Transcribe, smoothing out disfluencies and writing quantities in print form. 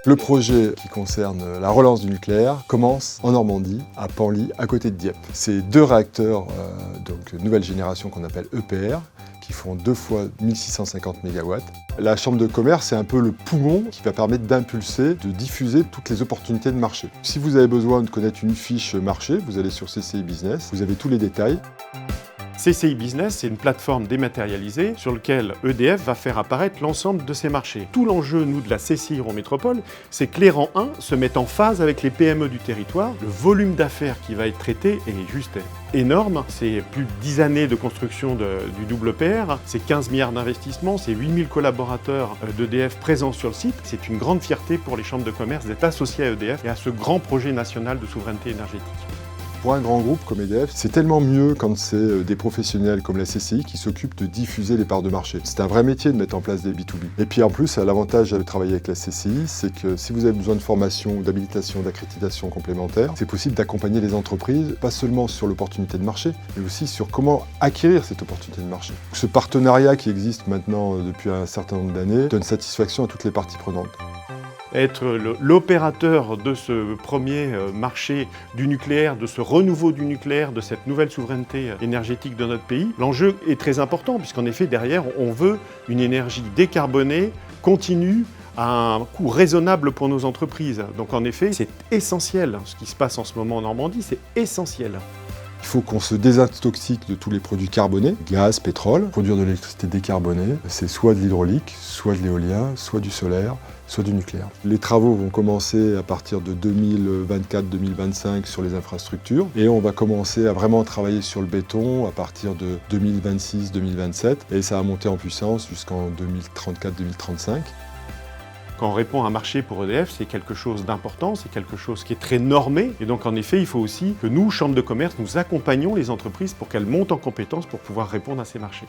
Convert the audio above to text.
Le projet qui concerne la relance du nucléaire commence en Normandie, à Penly, à côté de Dieppe. C'est 2 réacteurs donc nouvelle génération qu'on appelle EPR, qui font 2 fois 1650 MW. La chambre de commerce, c'est un peu le poumon qui va permettre d'impulser, de diffuser toutes les opportunités de marché. Si vous avez besoin de connaître une fiche marché, vous allez sur CCI Business, vous avez tous les détails. CCI Business, c'est une plateforme dématérialisée sur laquelle EDF va faire apparaître l'ensemble de ses marchés. Tout l'enjeu, nous, de la CCI Eurométropole, c'est que les rangs 1 se mettent en phase avec les PME du territoire. Le volume d'affaires qui va être traité est juste énorme. C'est plus de 10 années de construction du double EPR, c'est 15 milliards d'investissements, c'est 8000 collaborateurs d'EDF présents sur le site. C'est une grande fierté pour les chambres de commerce d'être associées à EDF et à ce grand projet national de souveraineté énergétique. Pour un grand groupe comme EDF, c'est tellement mieux quand c'est des professionnels comme la CCI qui s'occupent de diffuser les parts de marché. C'est un vrai métier de mettre en place des B2B. Et puis en plus, l'avantage de travailler avec la CCI, c'est que si vous avez besoin de formation, d'habilitation, d'accréditation complémentaire, c'est possible d'accompagner les entreprises, pas seulement sur l'opportunité de marché, mais aussi sur comment acquérir cette opportunité de marché. Ce partenariat qui existe maintenant depuis un certain nombre d'années donne satisfaction à toutes les parties prenantes. Être l'opérateur de ce premier marché du nucléaire, de ce renouveau du nucléaire, de cette nouvelle souveraineté énergétique de notre pays, l'enjeu est très important puisqu'en effet derrière on veut une énergie décarbonée, continue, à un coût raisonnable pour nos entreprises. Donc en effet c'est essentiel, ce qui se passe en ce moment en Normandie, c'est essentiel. Il faut qu'on se désintoxique de tous les produits carbonés, gaz, pétrole. Produire de l'électricité décarbonée, c'est soit de l'hydraulique, soit de l'éolien, soit du solaire, soit du nucléaire. Les travaux vont commencer à partir de 2024-2025 sur les infrastructures et on va commencer à vraiment travailler sur le béton à partir de 2026-2027 et ça va monter en puissance jusqu'en 2034-2035. Quand on répond à un marché pour EDF, c'est quelque chose d'important, c'est quelque chose qui est très normé. Et donc en effet, il faut aussi que nous, Chambre de commerce, nous accompagnions les entreprises pour qu'elles montent en compétences pour pouvoir répondre à ces marchés.